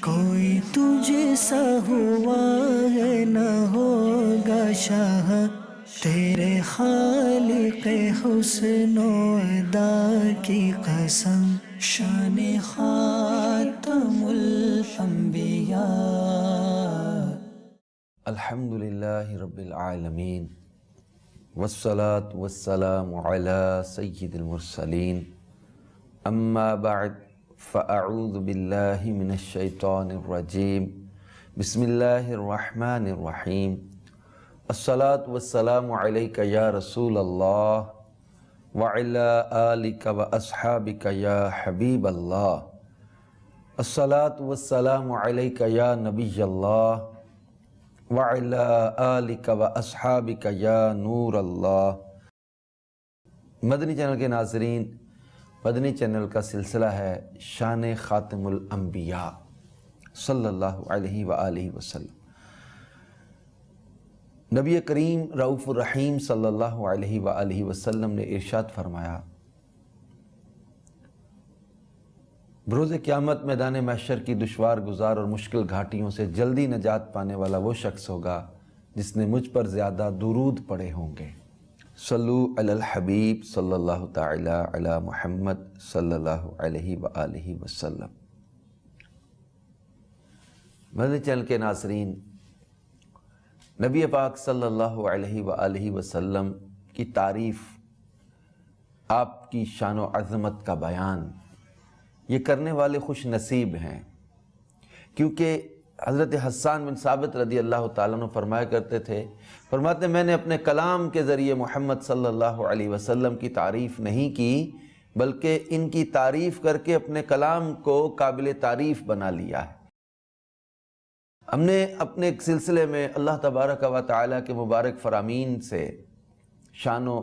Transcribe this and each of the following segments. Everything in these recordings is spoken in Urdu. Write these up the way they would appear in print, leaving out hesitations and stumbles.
کوئی تجھ سا ہوا ہے نہ ہوگا شاہ، تیرے خالق حسن و ادا کی قسم، شان خاتم الانبیاء۔ الحمدللہ رب العالمین، والصلاة والسلام علی سید المرسلین، اما بعد فاعوذ باللہ من الشیطان الرجیم، بسم اللہ الرحمن الرحیم۔ الصلاة والسلام علیک یا رسول اللہ، وعلی آلک واصحابک یا حبیب اللہ۔ الصلاة والسلام علیک یا نبی اللہ، وعلی آلک واصحابک یا نور اللہ۔ مدنی چینل کے ناظرین، مدنی چینل کا سلسلہ ہے شان خاتم الانبیاء صلی اللہ علیہ وآلہ وسلم۔ نبی کریم رؤوف الرحیم صلی اللہ علیہ وآلہ وسلم نے ارشاد فرمایا، بروز قیامت میدان محشر کی دشوار گزار اور مشکل گھاٹیوں سے جلدی نجات پانے والا وہ شخص ہوگا جس نے مجھ پر زیادہ درود پڑھے ہوں گے۔ صلو علی الحبیب صلی اللہ تعالی علی محمد صلی اللہ علیہ وآلہ وسلم۔ مدنی چینل کے ناظرین، نبی پاک صلی اللہ علیہ وآلہ وسلم کی تعریف، آپ کی شان و عظمت کا بیان، یہ کرنے والے خوش نصیب ہیں، کیونکہ حضرت حسان بن ثابت رضی اللہ تعالیٰ عنہ فرمایا کرتے تھے، فرماتے میں نے اپنے کلام کے ذریعے محمد صلی اللہ علیہ وسلم کی تعریف نہیں کی، بلکہ ان کی تعریف کر کے اپنے کلام کو قابل تعریف بنا لیا ہے۔ ہم نے اپنے ایک سلسلے میں اللہ تبارک و تعالیٰ کے مبارک فرامین سے شان و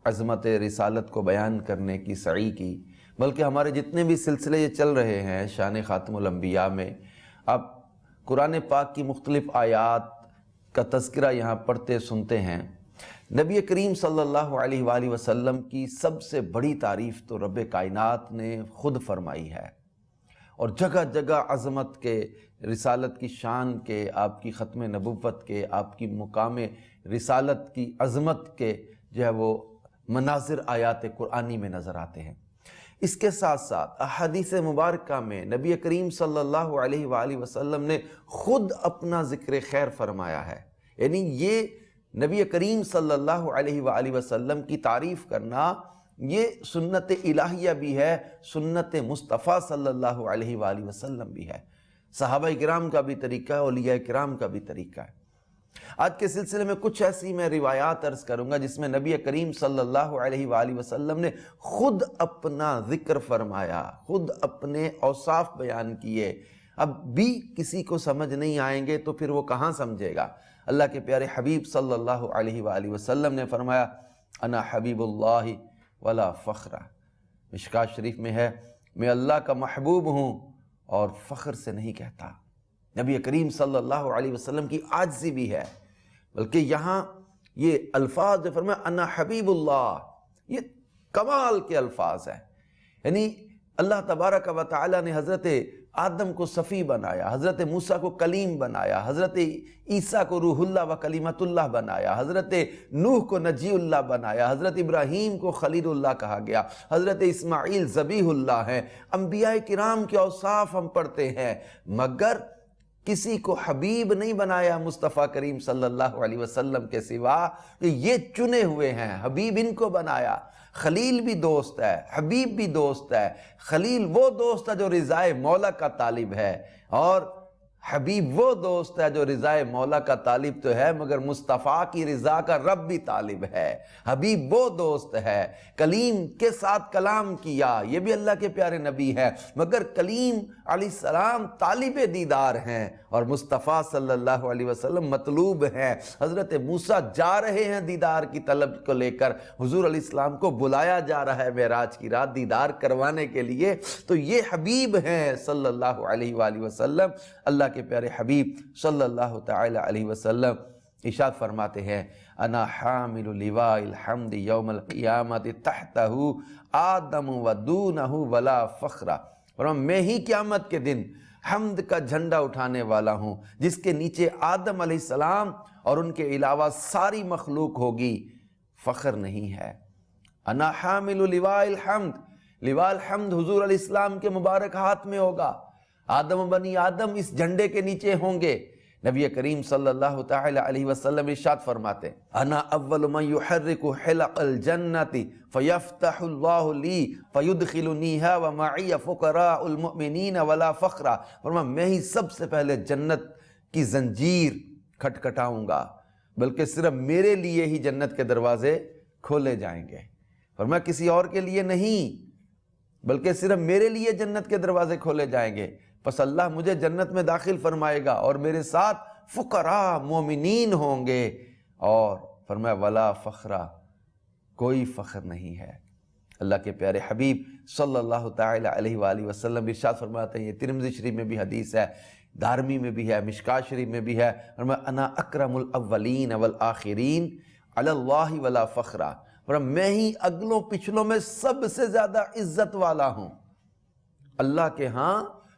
عظمت رسالت کو بیان کرنے کی سعی کی، بلکہ ہمارے جتنے بھی سلسلے یہ چل رہے ہیں شان خاتم الانبیاء میں، آپ قرآن پاک کی مختلف آیات کا تذکرہ یہاں پڑھتے سنتے ہیں۔ نبی کریم صلی اللہ علیہ وآلہ وسلم کی سب سے بڑی تعریف تو رب کائنات نے خود فرمائی ہے، اور جگہ جگہ عظمت کے، رسالت کی شان کے، آپ کی ختم نبوت کے، آپ کی مقام رسالت کی عظمت کے جو ہے وہ مناظر آیات قرآنی میں نظر آتے ہیں۔ اس کے ساتھ ساتھ احادیث مبارکہ میں نبی کریم صلی اللہ علیہ وآلہ وسلم نے خود اپنا ذکر خیر فرمایا ہے، یعنی یہ نبی کریم صلی اللہ علیہ وآلہ وسلم کی تعریف کرنا یہ سنت الہیہ بھی ہے، سنت مصطفیٰ صلی اللہ علیہ وآلہ وسلم بھی ہے، صحابہ کرام کا بھی طریقہ ہے، اولیاء کرام کا بھی طریقہ ہے۔ آج کے سلسلے میں کچھ ایسی میں روایات عرض کروں گا جس میں نبی کریم صلی اللہ علیہ وآلہ وسلم نے خود اپنا ذکر فرمایا، خود اپنے اوصاف بیان کیے۔ اب بھی کسی کو سمجھ نہیں آئیں گے تو پھر وہ کہاں سمجھے گا؟ اللہ کے پیارے حبیب صلی اللہ علیہ وآلہ وسلم نے فرمایا، انا حبیب اللہ ولا فخر۔ مشکوٰۃ شریف میں ہے، میں اللہ کا محبوب ہوں اور فخر سے نہیں کہتا۔ نبی کریم صلی اللہ علیہ وسلم کی عاجزی بھی ہے، بلکہ یہاں یہ الفاظ جو فرمایا انا حبیب اللہ، یہ کمال کے الفاظ ہیں۔ یعنی اللہ تبارک و تعالیٰ نے حضرت آدم کو صفی بنایا، حضرت موسیٰ کو کلیم بنایا، حضرت عیسیٰ کو روح اللہ و کلمت اللہ بنایا، حضرت نوح کو نجی اللہ بنایا، حضرت ابراہیم کو خلیل اللہ کہا گیا، حضرت اسماعیل ذبیح اللہ ہیں۔ انبیاء کرام کے اوصاف ہم پڑھتے ہیں، مگر کسی کو حبیب نہیں بنایا مصطفیٰ کریم صلی اللہ علیہ وسلم کے سوا، کہ یہ چنے ہوئے ہیں، حبیب ان کو بنایا۔ خلیل بھی دوست ہے، حبیب بھی دوست ہے۔ خلیل وہ دوست ہے جو رضائے مولا کا طالب ہے، اور حبیب وہ دوست ہے جو رضائے مولا کا طالب تو ہے مگر مصطفیٰ کی رضا کا رب بھی طالب ہے۔ حبیب وہ دوست ہے، کلیم کے ساتھ کلام کیا، یہ بھی اللہ کے پیارے نبی ہے، مگر کلیم علیہ السلام طالب دیدار ہیں اور مصطفیٰ صلی اللہ علیہ وسلم مطلوب ہیں۔ حضرت موسیٰ جا رہے ہیں دیدار کی طلب کو لے کر، حضور علیہ السلام کو بلایا جا رہا ہے معراج کی رات دیدار کروانے کے لیے، تو یہ حبیب ہیں صلی اللہ علیہ وآلہ وسلم۔ اللہ کے پیارے حبیب صلی اللہ تعالی علیہ وسلم ارشاد فرماتے ہیں، انا حامل لواء الحمد یوم القیامت تحتہ آدم و دونہ ولا فخر، اور میں ہی قیامت کے دن حمد کا جھنڈا اٹھانے والا ہوں، جس کے نیچے آدم علیہ السلام اور ان کے علاوہ ساری مخلوق ہوگی، فخر نہیں ہے۔ انا حامل لواء الحمد، لواء الحمد حضور علیہ السلام کے مبارک ہاتھ میں ہوگا، آدم و بنی آدم اس جھنڈے کے نیچے ہوں گے۔ نبی کریم صلی اللہ تعالی علیہ وسلم ارشاد فرماتے ہیں، انا اول من يحرك حلق الجنة فيفتح الله لي فيدخلنيها ومعي فقراء المؤمنين ولا فخر۔ فرمایا میں ہی سب سے پہلے جنت کی زنجیر کھٹکھٹاؤں گا، بلکہ صرف میرے لیے ہی جنت کے دروازے کھولے جائیں گے۔ فرمایا کسی اور کے لیے نہیں، بلکہ صرف میرے لیے جنت کے دروازے کھولے جائیں گے۔ پس اللہ مجھے جنت میں داخل فرمائے گا اور میرے ساتھ فقراء مومنین ہوں گے، اور فرمایا ولا فخرا، کوئی فخر نہیں ہے۔ اللہ کے پیارے حبیب صلی اللہ تعالی علیہ وآلہ وسلم ارشاد فرماتے ہیں، یہ ترمذی شریف میں بھی حدیث ہے، دارمی میں بھی ہے، مشکات شریف میں بھی ہے، فرمایا انا اکرم الاولین والآخرین علی اللہ ولا فخرا، فرمایا میں ہی اگلوں پچھلوں میں سب سے زیادہ عزت والا ہوں، اللہ کے ہاں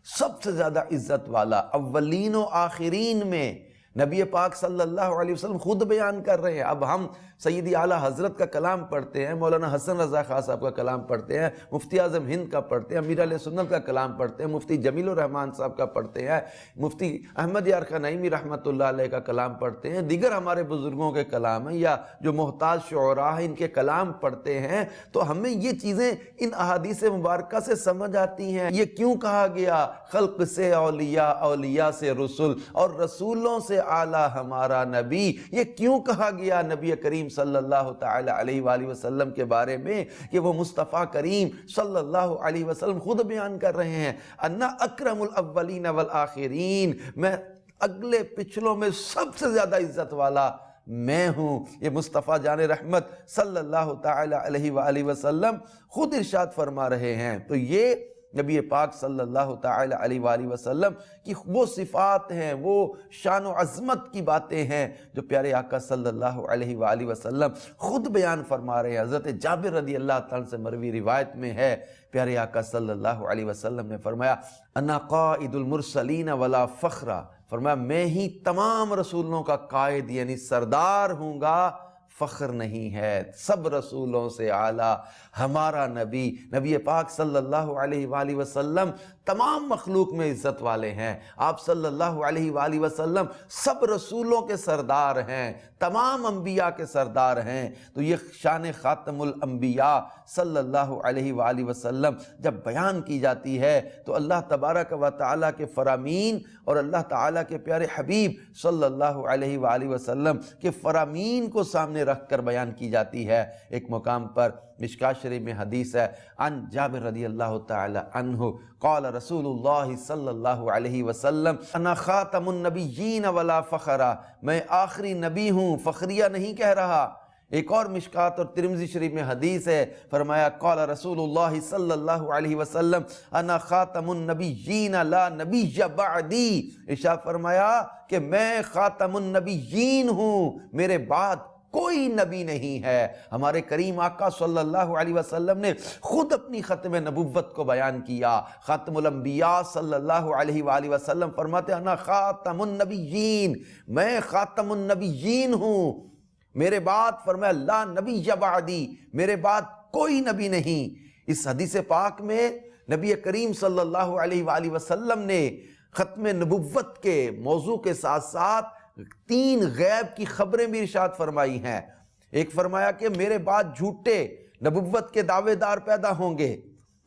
سب سے زیادہ عزت والا، اولین و آخرین میں۔ نبی پاک صلی اللہ علیہ وسلم خود بیان کر رہے ہیں۔ اب ہم سیدی اعلیٰ حضرت کا کلام پڑھتے ہیں، مولانا حسن رضا خان صاحب کا کلام پڑھتے ہیں، مفتی اعظم ہند کا پڑھتے ہیں، امیر علیہ سنت کا کلام پڑھتے ہیں، مفتی جمیل الرحمن صاحب کا پڑھتے ہیں، مفتی احمد یار خان نعیمی رحمۃ اللہ علیہ کا کلام پڑھتے ہیں، دیگر ہمارے بزرگوں کے کلام ہیں، یا جو محتاج شعراء ہیں ان کے کلام پڑھتے ہیں، تو ہمیں یہ چیزیں ان احادیث مبارکہ سے سمجھ آتی ہیں۔ یہ کیوں کہا گیا خلق سے اولیاء، اولیاء سے رسول، اور رسولوں سے اعلیٰ ہمارا نبی؟ یہ کیوں کہا گیا نبی کریم صلی اللہ تعالی علیہ وآلہ وسلم کے بارے میں کہ وہ مصطفیٰ کریم صلی اللہ علیہ وسلم خود بیان کر رہے ہیں، انا اکرم الاولین والآخرین، میں اگلے پچھلوں میں سب سے زیادہ عزت والا میں ہوں۔ یہ مصطفیٰ جان رحمت صلی اللہ تعالی علیہ وآلہ وسلم خود ارشاد فرما رہے ہیں۔ تو یہ نبی پاک صلی اللہ تعالی علیہ وآلہ وسلم کی وہ صفات ہیں، وہ شان و عظمت کی باتیں ہیں جو پیارے آقا صلی اللہ علیہ وآلہ وسلم خود بیان فرما رہے ہیں۔ حضرت جابر رضی اللہ تعالیٰ سے مروی روایت میں ہے، پیارے آقا صلی اللہ علیہ وسلم نے فرمایا انا قائد المرسلین ولا فخرا، فرمایا میں ہی تمام رسولوں کا قائد یعنی سردار ہوں گا، فخر نہیں ہے۔ سب رسولوں سے اعلیٰ ہمارا نبی، نبی پاک صلی اللہ علیہ وآلہ وسلم تمام مخلوق میں عزت والے ہیں۔ آپ صلی اللہ علیہ وآلہ وسلم سب رسولوں کے سردار ہیں، تمام انبیاء کے سردار ہیں۔ تو یہ شان خاتم الانبیاء صلی اللہ علیہ وآلہ وسلم جب بیان کی جاتی ہے تو اللہ تبارک و تعالیٰ کے فرامین اور اللہ تعالیٰ کے پیارے حبیب صلی اللہ علیہ وآلہ وسلم کے فرامین کو سامنے رکھ کر بیان کی جاتی ہے۔ ایک مقام پر مشکات شریف میں حدیث ہے، عن جابر رضی اللہ تعالی عنہ قال رسول اللہ صلی اللہ علیہ وسلم انا خاتم النبیین ولا فخرا، میں آخری نبی ہوں، فخریہ نہیں کہہ رہا۔ ایک اور مشکات اور ترمذی شریف میں حدیث ہے، فرمایا قال رسول اللہ صلی اللہ علیہ وسلم انا خاتم النبیین لا نبی بعدی، ارشاد فرمایا کہ میں خاتم النبیین ہوں، میرے بعد کوئی نبی نہیں ہے۔ ہمارے کریم آقا صلی اللہ علیہ وسلم نے خود اپنی ختم نبوت کو بیان کیا۔ خاتم الانبیاء صلی اللہ علیہ وآلہ وسلم فرماتے ہیں انا خاتم النبیین، میں خاتم النبیین ہوں، میرے بعد فرمایا لا نبی بعدی، میرے بعد کوئی نبی نہیں۔ اس حدیث پاک میں نبی کریم صلی اللہ علیہ وآلہ وسلم نے ختم نبوت کے موضوع کے ساتھ ساتھ 3 غیب کی خبریں بھی ارشاد فرمائی ہیں۔ ایک فرمایا کہ میرے بعد جھوٹے نبوت کے دعوے دار پیدا ہوں گے،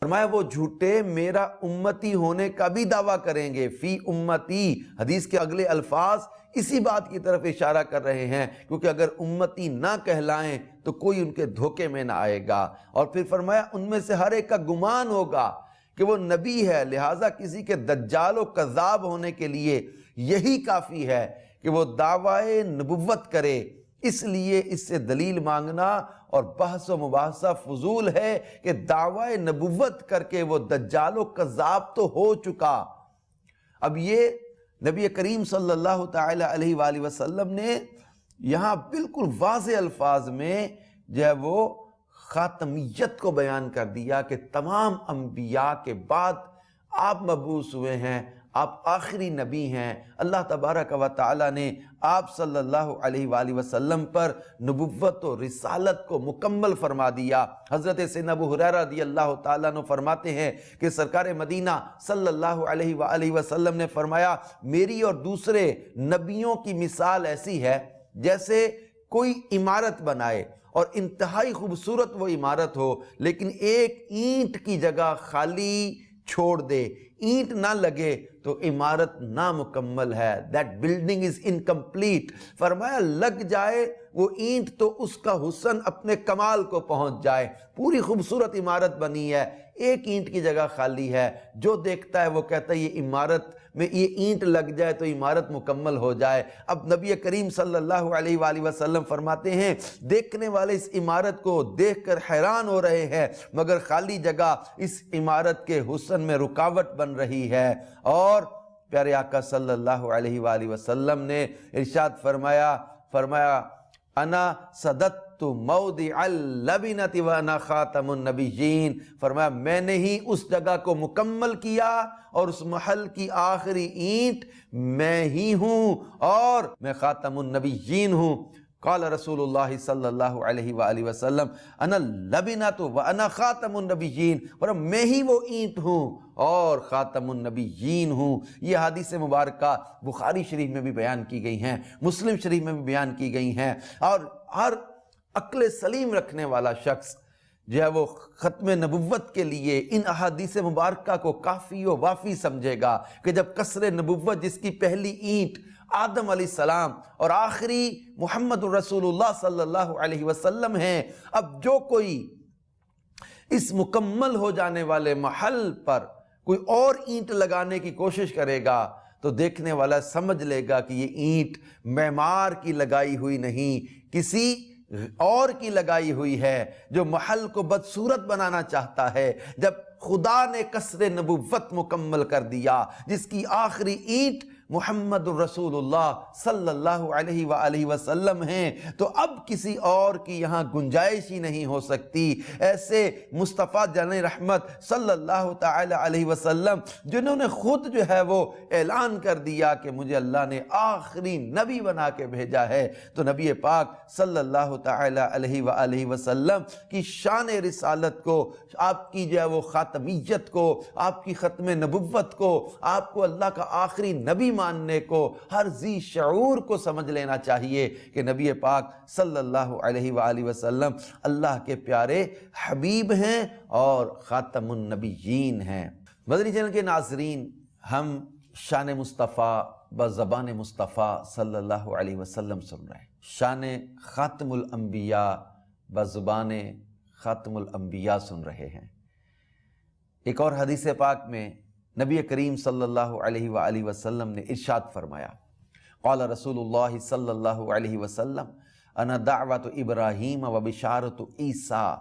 فرمایا وہ جھوٹے میرا امتی ہونے کا بھی دعویٰ کریں گے، فی امتی، حدیث کے اگلے الفاظ اسی بات کی طرف اشارہ کر رہے ہیں، کیونکہ اگر امتی نہ کہلائیں تو کوئی ان کے دھوکے میں نہ آئے گا۔ اور پھر فرمایا ان میں سے ہر ایک کا گمان ہوگا کہ وہ نبی ہے، لہٰذا کسی کے دجال و کذاب ہونے کے لیے یہی کافی ہے کہ وہ دعوی نبوت کرے، اس لیے اس سے دلیل مانگنا اور بحث و مباحثہ فضول ہے کہ دعوی نبوت کر کے وہ دجال و کذاب تو ہو چکا۔ اب یہ نبی کریم صلی اللہ تعالی علیہ وآلہ وسلم نے یہاں بالکل واضح الفاظ میں جو ہے وہ خاتمیت کو بیان کر دیا کہ تمام انبیاء کے بعد آپ مبعوث ہوئے ہیں، آپ آخری نبی ہیں۔ اللہ تبارک و تعالیٰ نے آپ صلی اللہ علیہ وآلہ وسلم پر نبوت و رسالت کو مکمل فرما دیا۔ حضرت سیدنا ابو ہریرہ رضی اللہ تعالیٰ عنہ فرماتے ہیں کہ سرکار مدینہ صلی اللہ علیہ وآلہ وسلم نے فرمایا، میری اور دوسرے نبیوں کی مثال ایسی ہے جیسے کوئی عمارت بنائے اور انتہائی خوبصورت وہ عمارت ہو، لیکن ایک اینٹ کی جگہ خالی چھوڑ دے، اینٹ نہ لگے تو عمارت نامکمل ہے۔ That building is incomplete۔ فرمایا لگ جائے وہ اینٹ تو اس کا حسن اپنے کمال کو پہنچ جائے، پوری خوبصورت عمارت بنی ہے، ایک اینٹ کی جگہ خالی ہے، جو دیکھتا ہے وہ کہتا ہے یہ عمارت میں یہ اینٹ لگ جائے تو عمارت مکمل ہو جائے۔ اب نبی کریم صلی اللہ علیہ وآلہ وسلم فرماتے ہیں دیکھنے والے اس عمارت کو دیکھ کر حیران ہو رہے ہیں، مگر خالی جگہ اس عمارت کے حسن میں رکاوٹ بن رہی ہے۔ اور پیارے آقا صلی اللہ علیہ وآلہ وسلم نے ارشاد فرمایا انا صددت موضع اللبنۃ وانا خاتم النبیین، فرمایا میں نے ہی اس جگہ کو مکمل کیا اور اس محل کی آخری اینٹ میں ہی ہوں اور میں خاتم النبیین ہوں۔ قال رسول اللہ صلی اللہ علیہ وآلہ وسلم انا اللبنۃ وانا خاتم النبیین، فرمایا میں ہی وہ اینٹ ہوں اور خاتم النبیین ہوں۔ یہ حدیث مبارکہ بخاری شریف میں بھی بیان کی گئی ہیں، مسلم شریف میں بھی بیان کی گئی ہیں، اور ہر عقل سلیم رکھنے والا شخص جو ہے وہ ختم نبوت کے لیے ان احادیث مبارکہ کو کافی و وافی سمجھے گا کہ جب قصر نبوت جس کی پہلی اینٹ آدم علیہ السلام اور آخری محمد رسول اللہ صلی اللہ علیہ وسلم ہیں، اب جو کوئی اس مکمل ہو جانے والے محل پر کوئی اور اینٹ لگانے کی کوشش کرے گا تو دیکھنے والا سمجھ لے گا کہ یہ اینٹ معمار کی لگائی ہوئی نہیں، کسی اور کی لگائی ہوئی ہے جو محل کو بدصورت بنانا چاہتا ہے۔ جب خدا نے قصر نبوت مکمل کر دیا جس کی آخری اینٹ محمد الرسول اللہ صلی اللہ علیہ وآلہ وسلم ہیں، تو اب کسی اور کی یہاں گنجائش ہی نہیں ہو سکتی۔ ایسے مصطفیٰ جان رحمت صلی اللہ تعالی علیہ وسلم جنہوں نے خود جو ہے وہ اعلان کر دیا کہ مجھے اللہ نے آخری نبی بنا کے بھیجا ہے، تو نبی پاک صلی اللہ تعالی علیہ وآلہ وسلم کی شان رسالت کو، آپ کی جو ہے وہ خاتمیت کو، آپ کی ختم نبوت کو، آپ کو اللہ کا آخری نبی ماننے کو ہر ذی شعور کو سمجھ لینا چاہیے کہ نبی پاک صلی اللہ علیہ وآلہ وسلم اللہ کے پیارے حبیب ہیں اور خاتم النبیین ہیں۔ مدنی چینل کے ناظرین، ہم شان مصطفیٰ بزبان مصطفیٰ صلی اللہ علیہ وسلم سن رہے ہیں، شان خاتم الانبیاء بزبان خاتم الانبیاء سن رہے ہیں۔ ایک اور حدیث پاک میں نبی کریم صلی اللہ علیہ وآلہ وسلم نے ارشاد فرمایا، قال رسول اللہ صلی اللہ علیہ وسلم انا دعوت ابراہیم و بشارت عیسیٰ،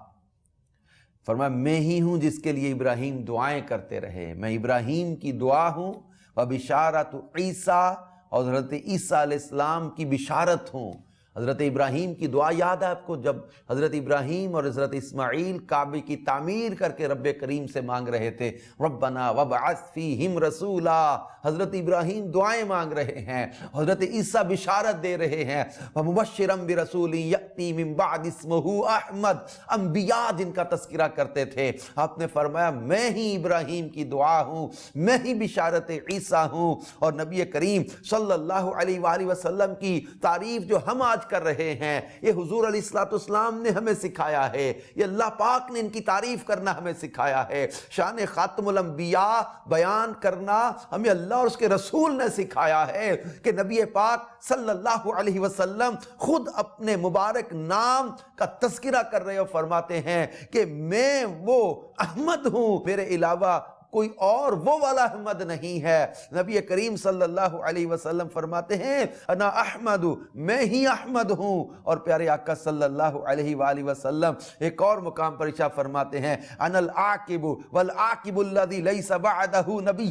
فرمایا میں ہی ہوں جس کے لیے ابراہیم دعائیں کرتے رہے، میں ابراہیم کی دعا ہوں، و بشارت عیسیٰ، اور حضرت عیسیٰ علیہ السلام کی بشارت ہوں۔ حضرت ابراہیم کی دعا یاد ہے آپ کو، جب حضرت ابراہیم اور حضرت اسماعیل کعبے کی تعمیر کر کے رب کریم سے مانگ رہے تھے، ربنا وابعث فیہم رسولا، حضرت ابراہیم دعائیں مانگ رہے ہیں، حضرت عیسیٰ بشارت دے رہے ہیں، ومبشرا برسول یأتی من بعد اسمہ احمد، انبیاء جن کا تذکرہ کرتے تھے۔ آپ نے فرمایا میں ہی ابراہیم کی دعا ہوں، میں ہی بشارت عیسیٰ ہوں، اور نبی کریم صلی اللہ علیہ وآلہ وسلم کی تعریف جو ہم آج کر رہے ہیں، یہ حضور علیہ السلام نے ہمیں سکھایا ہے، یہ اللہ پاک نے ان کی تعریف کرنا ہمیں سکھایا ہے، شان خاتم الانبیاء بیان کرنا ہمیں اللہ اور اس کے رسول نے سکھایا ہے کہ نبی پاک صلی اللہ علیہ وسلم خود اپنے مبارک نام کا تذکرہ کر رہے اور فرماتے ہیں کہ میں وہ احمد ہوں، میرے علاوہ کوئی اور وہ والا احمد نہیں ہے۔ نبی کریم صلی اللہ علیہ وسلم فرماتے ہیں انا احمد، میں ہی احمد ہوں، اور پیارے آقا صلی اللہ علیہ وآلہ وسلم ایک اور مقام پر ارشاد فرماتے ہیں انا العاقب والعاقب الذی لیس بعدہ نبی،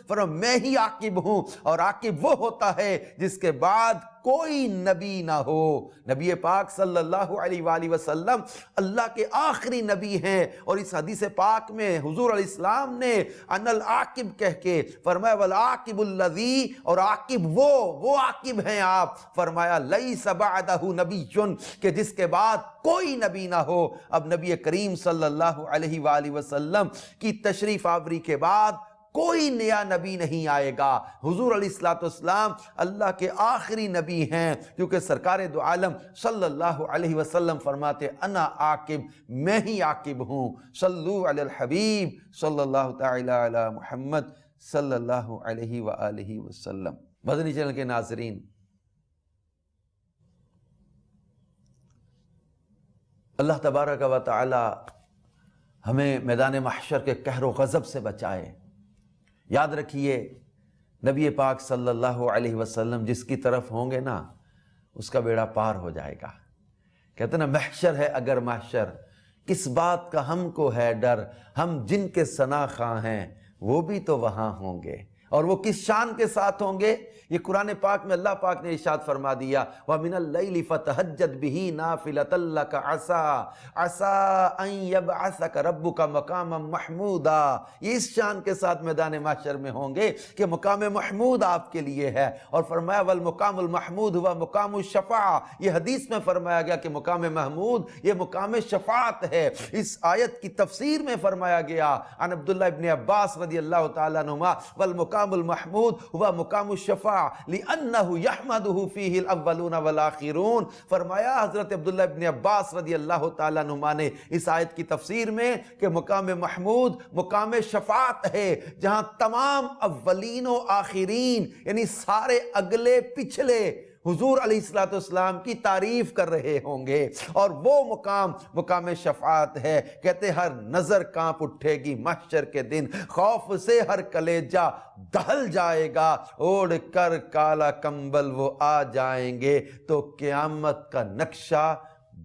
فرمایا میں ہی عاقب ہوں، اور عاقب وہ ہوتا ہے جس کے بعد کوئی نبی نہ ہو۔ نبی پاک صلی اللہ علیہ وآلہ وسلم اللہ کے آخری نبی ہیں، اور اس حدیث پاک میں حضور علیہ السلام نے ان العاقب کہہ کے فرمایا والعاقب الذی، اور عاقب وہ عاقب ہیں آپ، فرمایا لیس بعدہ نبی، کہ جس کے بعد کوئی نبی نہ ہو۔ اب نبی کریم صلی اللہ علیہ وآلہ وسلم کی تشریف آوری کے بعد کوئی نیا نبی نہیں آئے گا۔ حضور علیہ السلام اللہ کے آخری نبی ہیں، کیونکہ سرکار دو عالم صلی اللہ علیہ وسلم فرماتے انا عاقب، میں ہی عاقب ہوں۔ صلو علی الحبیب صلی اللہ تعالی علی محمد صلی اللہ علیہ وآلہ وسلم۔ مدنی چینل کے ناظرین، اللہ تبارک و تعالی ہمیں میدان محشر کے قہر و غضب سے بچائے۔ یاد رکھیے نبی پاک صلی اللہ علیہ وسلم جس کی طرف ہوں گے نا اس کا بیڑا پار ہو جائے گا۔ کہتے ہیں نا محشر ہے اگر محشر، کس بات کا ہم کو ہے ڈر، ہم جن کے ثنا خواں ہیں وہ بھی تو وہاں ہوں گے، اور وہ کس شان کے ساتھ ہوں گے؟ یہ قرآن پاک میں اللہ پاک نے ارشاد فرما دیا وَمِنَ اللَّيْلِ فَتَهَجَّدْ بِهِ نَافِلَةً لَكَ عَسَىٰ أَن يَبْعَثَكَ رَبُّكَ مَقَامًا مَحْمُودًا۔ یہ اس شان کے ساتھ میدان محشر میں ہوں گے کہ مقام محمود آپ کے لیے ہے، اور فرمایا وَالْمُقَامُ الْمَحْمُودُ هُوَ مُقَامُ الشَّفَاعَةِ، یہ حدیث میں فرمایا گیا کہ مقام محمود یہ مقام شفاعت ہے۔ اس آیت کی تفسیر میں فرمایا گیا عن عبداللہ ابن عباس رضی اللہ تعالیٰ عنہما وَالْمُقَامُ الْمَحْمُود هُوَ مقام الشفاعة لِأَنَّهُ يَحْمَدُهُ فِيهِ الْأَوَّلُونَ وَالْآخِرُونَ۔ فرمایا حضرت عبداللہ ابن عباس رضی اللہ تعالیٰ عنہما نے اس آیت کی تفسیر میں کہ مقام محمود مقام شفاعت ہے، جہاں تمام اولین و آخرین یعنی سارے اگلے پچھلے حضور علیہ السلام کی تعریف کر رہے ہوں گے، اور وہ مقام شفاعت ہے۔ کہتے ہر نظر کانپ اٹھے گی محشر کے دن، خوف سے ہر کلیجہ دہل جائے گا، اوڑھ کر کالا کمبل وہ آ جائیں گے تو قیامت کا نقشہ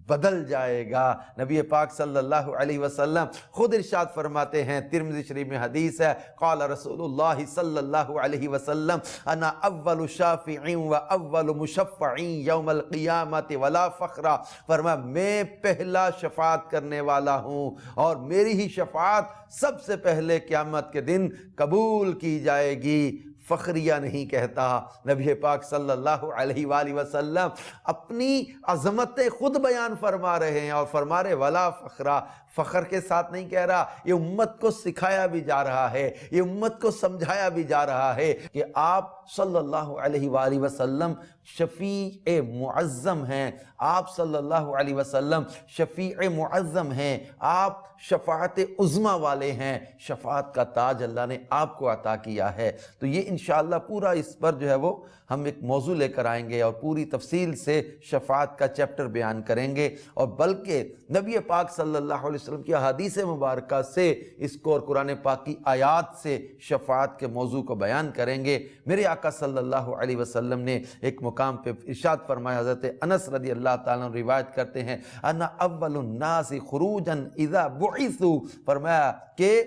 بدل جائے گا۔ نبی پاک صلی اللہ علیہ وسلم خود ارشاد فرماتے ہیں، ترمذی شریف میں حدیث ہے، قال رسول اللہ صلی اللہ علیہ وسلم انا اول شافع و اول مشفع یوم القیامت ولا فخر، فرمایا میں پہلا شفاعت کرنے والا ہوں اور میری ہی شفاعت سب سے پہلے قیامت کے دن قبول کی جائے گی، فخریہ نہیں کہتا۔ نبی پاک صلی اللہ علیہ وآلہ وسلم اپنی عظمت خود بیان فرما رہے ہیں اور فرما رہے ولا فخرہ، فخر کے ساتھ نہیں کہہ رہا، یہ امت کو سکھایا بھی جا رہا ہے، یہ امت کو سمجھایا بھی جا رہا ہے کہ آپ صلی اللہ علیہ وآلہ وسلم شفیع معظم ہیں، آپ صلی اللہ علیہ وسلم شفیع معظم ہیں، آپ شفاعت عظمیٰ والے ہیں، شفاعت کا تاج اللہ نے آپ کو عطا کیا ہے۔ تو یہ انشاءاللہ پورا اس پر جو ہے وہ ہم ایک موضوع لے کر آئیں گے اور پوری تفصیل سے شفاعت کا چیپٹر بیان کریں گے، اور بلکہ نبی پاک صلی اللہ علیہ وسلم کی احادیث مبارکہ سے اس کو اور قرآن پاک کی آیات سے شفاعت کے موضوع کو بیان کریں گے۔ میرے آقا صلی اللہ علیہ وسلم نے ایک مقام پہ ارشاد فرمایا، حضرت انس رضی اللہ تعالیٰ عنہ روایت کرتے ہیں انا اول الناس خروجا اذا بعثوا، فرمایا کہ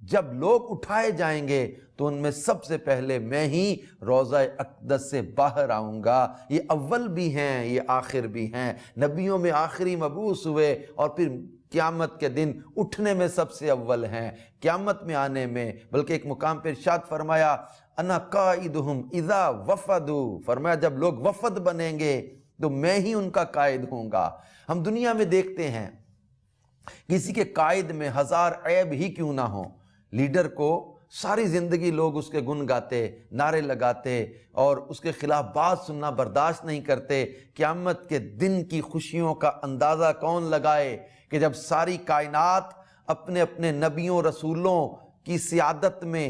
جب لوگ اٹھائے جائیں گے تو ان میں سب سے پہلے میں ہی روضہ اقدس سے باہر آؤں گا۔ یہ اول بھی ہیں، یہ آخر بھی ہیں، نبیوں میں آخری مبعوث ہوئے اور پھر قیامت کے دن اٹھنے میں سب سے اول ہیں، قیامت میں آنے میں۔ بلکہ ایک مقام پر ارشاد فرمایا انا قائدہم اذا وفدوا، فرمایا جب لوگ وفد بنیں گے تو میں ہی ان کا قائد ہوں گا۔ ہم دنیا میں دیکھتے ہیں کسی کے قائد میں ہزار عیب ہی کیوں نہ ہوں، لیڈر کو ساری زندگی لوگ اس کے گن گاتے، نعرے لگاتے اور اس کے خلاف بات سننا برداشت نہیں کرتے۔ قیامت کے دن کی خوشیوں کا اندازہ کون لگائے کہ جب ساری کائنات اپنے اپنے نبیوں رسولوں کی سیادت میں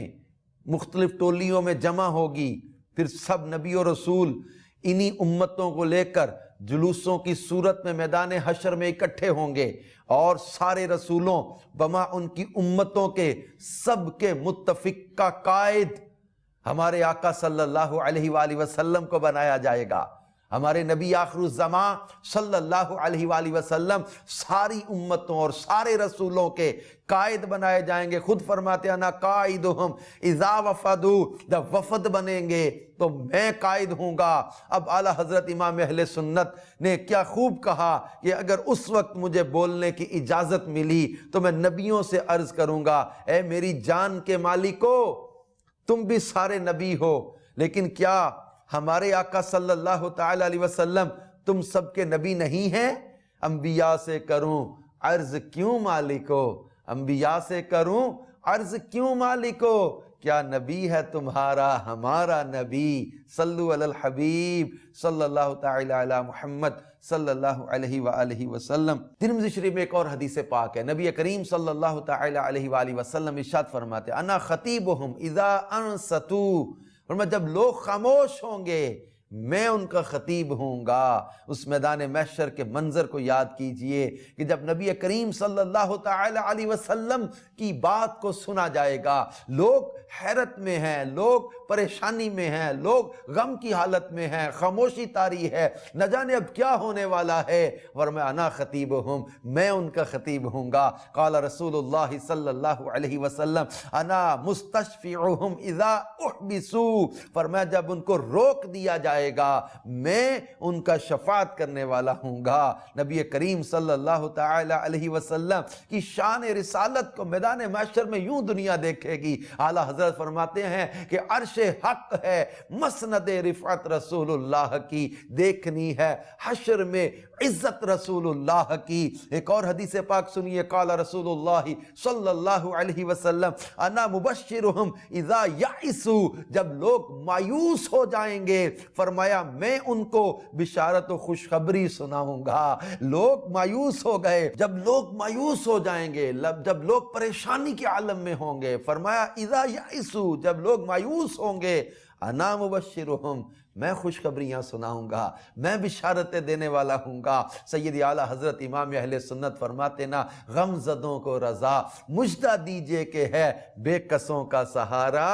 مختلف ٹولیوں میں جمع ہوگی، پھر سب نبی و رسول انہی امتوں کو لے کر جلوسوں کی صورت میں میدان حشر میں اکٹھے ہوں گے، اور سارے رسولوں بما ان کی امتوں کے سب کے متفق کا قائد ہمارے آقا صلی اللہ علیہ وآلہ وسلم کو بنایا جائے گا۔ ہمارے نبی آخر الزمان صلی اللہ علیہ وآلہ وسلم ساری امتوں اور سارے رسولوں کے قائد بنائے جائیں گے. خود فرماتے ہیں انا قائدہم اذا وفدوا، جب وفد بنیں گے تو میں قائد ہوں گا. اب اعلیٰ حضرت امام اہل سنت نے کیا خوب کہا کہ اگر اس وقت مجھے بولنے کی اجازت ملی تو میں نبیوں سے عرض کروں گا اے میری جان کے مالکو، تم بھی سارے نبی ہو، لیکن کیا ہمارے آقا صلی اللہ تعالی علیہ وسلم تم سب کے نبی نہیں ہیں؟ انبیاء سے کروں عرض کیوں مالکو، انبیاء سے کروں عرض کیوں مالکو، کیا نبی ہے تمہارا ہمارا نبی؟ صلو علی الحبیب صلی اللہ تعالی علی محمد صلی اللہ علیہ وآلہ وسلم. ترمذی شریف میں ایک اور حدیث پاک ہے، نبی کریم صلی اللہ تعالی علیہ وآلہ وسلم ارشاد فرماتے ہیں انا خطیبہم اذا انصتوا، فرمایا جب لوگ خاموش ہوں گے میں ان کا خطیب ہوں گا. اس میدان محشر کے منظر کو یاد کیجئے کہ جب نبی کریم صلی اللہ تعالی علیہ وسلم کی بات کو سنا جائے گا، لوگ حیرت میں ہیں، لوگ پریشانی میں ہیں، لوگ غم کی حالت میں ہیں، خاموشی طاری ہے، نہ جانے اب کیا ہونے والا ہے. فرمایا انا خطیبہم، میں ان کا خطیب ہوں گا. قال رسول اللہ صلی اللہ علیہ وسلم انا مستشفعہم اذا احبسوا، فرمایا جب ان کو روک دیا جائے گا میں ان کا شفاعت کرنے والا ہوں گا. نبی کریم صلی اللہ تعالی علیہ وسلم کی شان رسالت کو میدان محشر میں یوں دنیا دیکھے گی. اعلیٰ حضرت فرماتے ہیں کہ عرش حق ہے، مسند رفعت رسول اللہ کی دیکھنی ہے، حشر میں عزت رسول اللہ کی. ایک اور حدیث پاک سنیے، قال رسول اللہ صلی اللہ علیہ وسلم انا مبشرہم اذا یئسوا، جب لوگ مایوس ہو جائیں گے فرمایا میں ان کو بشارت و خوشخبری سناؤں گا. لوگ مایوس ہو گئے، جب لوگ مایوس ہو جائیں گے، جب لوگ پریشانی کے عالم میں ہوں گے، فرمایا اذا یئسوا، جب لوگ مایوس ہوں گے انا مبشرہم، میں خوشخبریاں سناؤں گا، میں بشارتیں دینے والا ہوں گا. سیدی اعلیٰ حضرت امام اہل سنت فرماتے نا غم زدوں کو رضا مجدہ دیجئے کہ ہے بے کسوں کا سہارا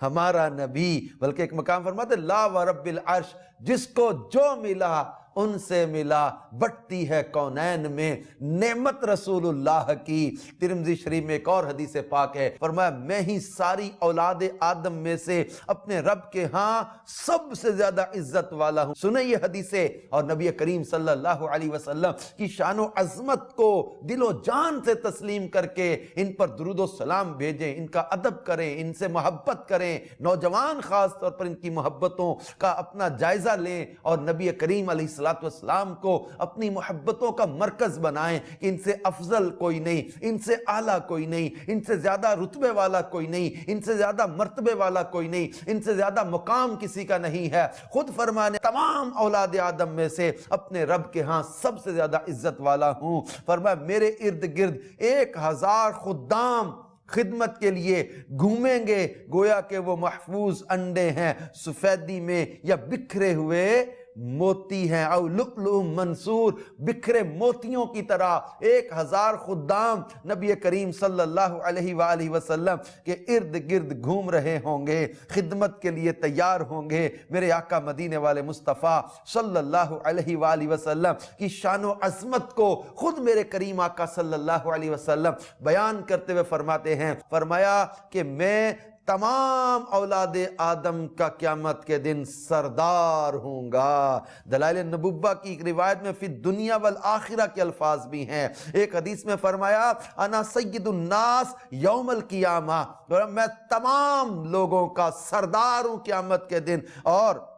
ہمارا نبی. بلکہ ایک مقام فرماتے لا ورب العرش، جس کو جو ملا ان سے ملا، بٹتی ہے کونین میں نعمت رسول اللہ کی. ترمذی شریف میں ایک اور حدیث پاک ہے، فرمایا میں ہی ساری اولاد آدم میں سے اپنے رب کے ہاں سب سے زیادہ عزت والا ہوں. سنیں یہ حدیثیں اور نبی کریم صلی اللہ علیہ وسلم کی شان و عظمت کو دل و جان سے تسلیم کر کے ان پر درود و سلام بھیجیں، ان کا ادب کریں، ان سے محبت کریں. نوجوان خاص طور پر ان کی محبتوں کا اپنا جائزہ لیں اور نبی کریم علیہ السلام کو اپنی محبتوں کا مرکز بنائیں کہ ان سے افضل کوئی نہیں، ان سے اعلیٰ کوئی نہیں، ان سے زیادہ رتبے والا کوئی نہیں، ان سے زیادہ مرتبے والا کوئی نہیں، ان سے زیادہ مقام کسی کا نہیں ہے. خود فرمانے تمام اولاد آدم میں سے اپنے رب کے ہاں سب سے زیادہ عزت والا ہوں. فرمایا میرے ارد گرد 1000 خدام خدمت کے لیے گھومیں گے، گویا کہ وہ محفوظ انڈے ہیں سفیدی میں یا بکھرے ہوئے موتی ہیں، او لؤلؤ منثور، بکھرے موتیوں کی طرح 1000 خدام نبی کریم صلی اللہ علیہ وآلہ وسلم کے ارد گرد گھوم رہے ہوں گے، خدمت کے لیے تیار ہوں گے. میرے آقا مدینے والے مصطفیٰ صلی اللہ علیہ وآلہ وسلم کی شان و عظمت کو خود میرے کریم آقا صلی اللہ علیہ وسلم بیان کرتے ہوئے فرماتے ہیں، فرمایا کہ میں تمام اولاد آدم کا قیامت کے دن سردار ہوں گا. دلائل النبوہ کی ایک روایت میں فی الدنیا والآخرہ کے الفاظ بھی ہیں. ایک حدیث میں فرمایا انا سید الناس یوم القیامہ، میں تمام لوگوں کا سردار ہوں قیامت کے دن. اور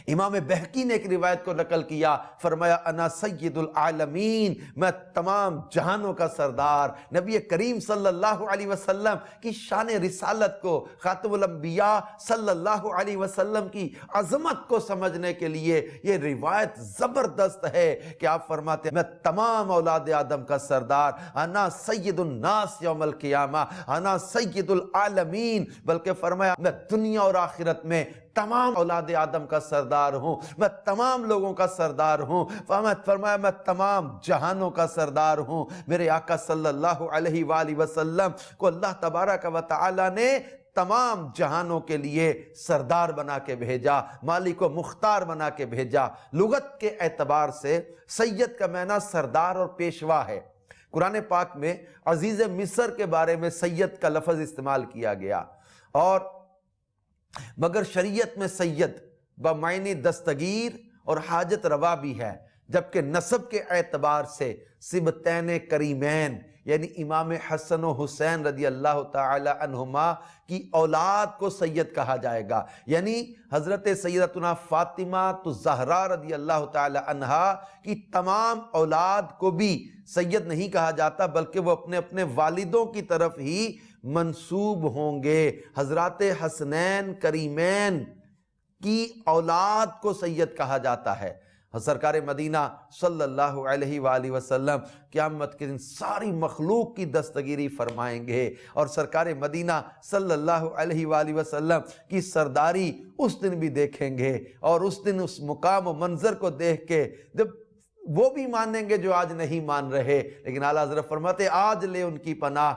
امام بہقی نے ایک روایت کو نقل کیا، فرمایا انا سید العالمین، میں تمام جہانوں کا سردار. نبی کریم صلی اللہ علیہ وسلم کی شان رسالت کو، خاتم الانبیاء صلی اللہ علیہ وسلم کی عظمت کو سمجھنے کے لیے یہ روایت زبردست ہے کہ آپ فرماتے ہیں میں تمام اولاد آدم کا سردار، انا سید الناس یوم القیامہ، انا سید العالمین. بلکہ فرمایا میں دنیا اور آخرت میں تمام اولاد آدم کا سردار ہوں، میں تمام لوگوں کا سردار ہوں. فرمایا میں تمام جہانوں کا سردار ہوں. میرے آقا صلی اللہ علیہ وآلہ وسلم کو اللہ تبارک و تعالی نے تمام جہانوں کے لیے سردار بنا کے بھیجا، مالک و مختار بنا کے بھیجا۔ لغت کے اعتبار سے سید کا معنی سردار اور پیشوا ہے۔ قرآن پاک میں عزیز مصر کے بارے میں سید کا لفظ استعمال کیا گیا، اور مگر شریعت میں سید بمعنی دستگیر اور حاجت روا بھی ہے، جبکہ نسب کے اعتبار سے سبتین کریمین یعنی امام حسن و حسین رضی اللہ تعالی عنہما کی اولاد کو سید کہا جائے گا، یعنی حضرت سیدتنا فاطمہ الزہرا رضی اللہ تعالی عنہا کی تمام اولاد کو بھی سید نہیں کہا جاتا، بلکہ وہ اپنے اپنے والدوں کی طرف ہی منسوب ہوں گے۔ حضرات حسنین کریمین کی اولاد کو سید کہا جاتا ہے۔ سرکار مدینہ صلی اللہ علیہ وآلہ وسلم قیامت کے دن ساری مخلوق کی دستگیری فرمائیں گے، اور سرکار مدینہ صلی اللہ علیہ وآلہ وسلم کی سرداری اس دن بھی دیکھیں گے، اور اس دن اس مقام و منظر کو دیکھ کے جب وہ بھی مانیں گے جو آج نہیں مان رہے، لیکن اعلیٰ حضرت فرماتے آج لے ان کی پناہ،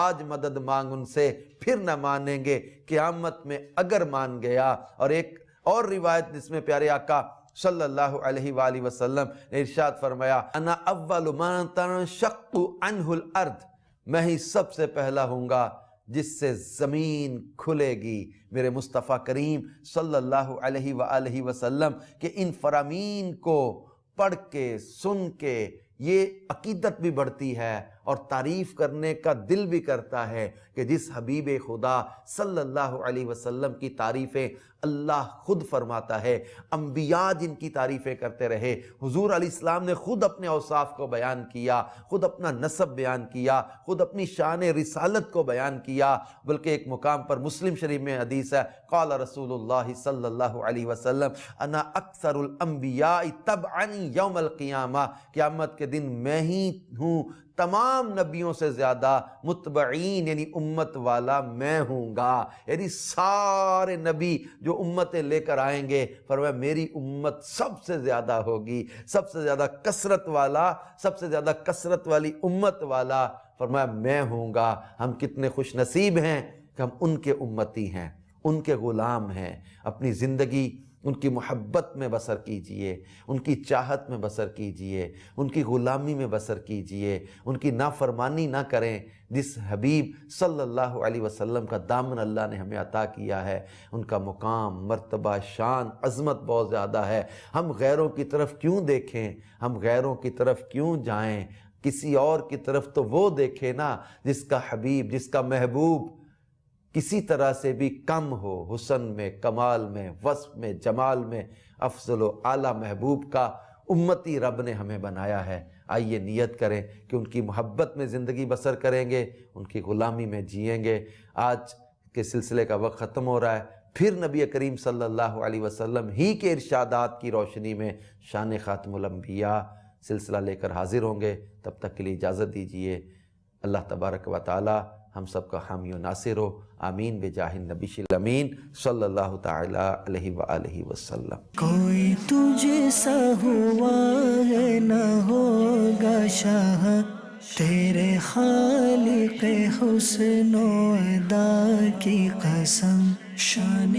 آج مدد مانگ ان سے، پھر نہ مانیں گے قیامت میں اگر مان گیا۔ اور ایک اور روایت جس میں پیارے آقا صلی اللہ علیہ وآلہ وسلم نے ارشاد فرمایا انا اول من تنشق عنہ الارض، میں ہی سب سے پہلا ہوں گا جس سے زمین کھلے گی۔ میرے مصطفیٰ کریم صلی اللہ علیہ وآلہ وسلم کہ ان فرامین کو پڑھ کے سن کے یہ عقیدت بھی بڑھتی ہے اور تعریف کرنے کا دل بھی کرتا ہے کہ جس حبیب خدا صلی اللہ علیہ وسلم کی تعریفیں اللہ خود فرماتا ہے، انبیاء جن کی تعریفیں کرتے رہے، حضور علیہ السلام نے خود اپنے اوصاف کو بیان کیا، خود اپنا نسب بیان کیا، خود اپنی شان رسالت کو بیان کیا، بلکہ ایک مقام پر مسلم شریف میں حدیث ہے قال رسول اللہ صلی اللہ علیہ وسلم انا اکثر الانبیاء تبعا یوم القیامہ، قیامت کے دن میں ہی ہوں تمام نبیوں سے زیادہ متبعین یعنی امت والا میں ہوں گا، یعنی سارے نبی جو امتیں لے کر آئیں گے فرمایا میری امت سب سے زیادہ ہوگی، سب سے زیادہ کثرت والا، سب سے زیادہ کثرت والی امت والا فرمایا میں ہوں گا۔ ہم کتنے خوش نصیب ہیں کہ ہم ان کے امتی ہیں، ان کے غلام ہیں۔ اپنی زندگی ان کی محبت میں بسر کیجئے، ان کی چاہت میں بسر کیجئے، ان کی غلامی میں بسر کیجئے، ان کی نافرمانی نہ کریں۔ جس حبیب صلی اللہ علیہ وسلم کا دامن اللہ نے ہمیں عطا کیا ہے، ان کا مقام، مرتبہ، شان، عظمت بہت زیادہ ہے۔ ہم غیروں کی طرف کیوں دیکھیں، ہم غیروں کی طرف کیوں جائیں؟ کسی اور کی طرف تو وہ دیکھے نا جس کا حبیب، جس کا محبوب کسی طرح سے بھی کم ہو، حسن میں، کمال میں، وصف میں، جمال میں افضل و اعلیٰ محبوب کا امتی رب نے ہمیں بنایا ہے۔ آئیے نیت کریں کہ ان کی محبت میں زندگی بسر کریں گے، ان کی غلامی میں جئیں گے۔ آج کے سلسلے کا وقت ختم ہو رہا ہے، پھر نبی کریم صلی اللہ علیہ وسلم ہی کے ارشادات کی روشنی میں شان خاتم الانبیاء سلسلہ لے کر حاضر ہوں گے۔ تب تک کے لیے اجازت دیجیے۔ اللہ تبارک و تعالی ہم سب کا حامی و ناصر ہو، آمین بجاہ النبی الامین صلی اللہ تعالی علیہ وآلہ وسلم۔ کوئی تجھ سا ہوا ہے نہ ہوگا شاہ، تیرے خالق حسن و ادا کی قسم، شان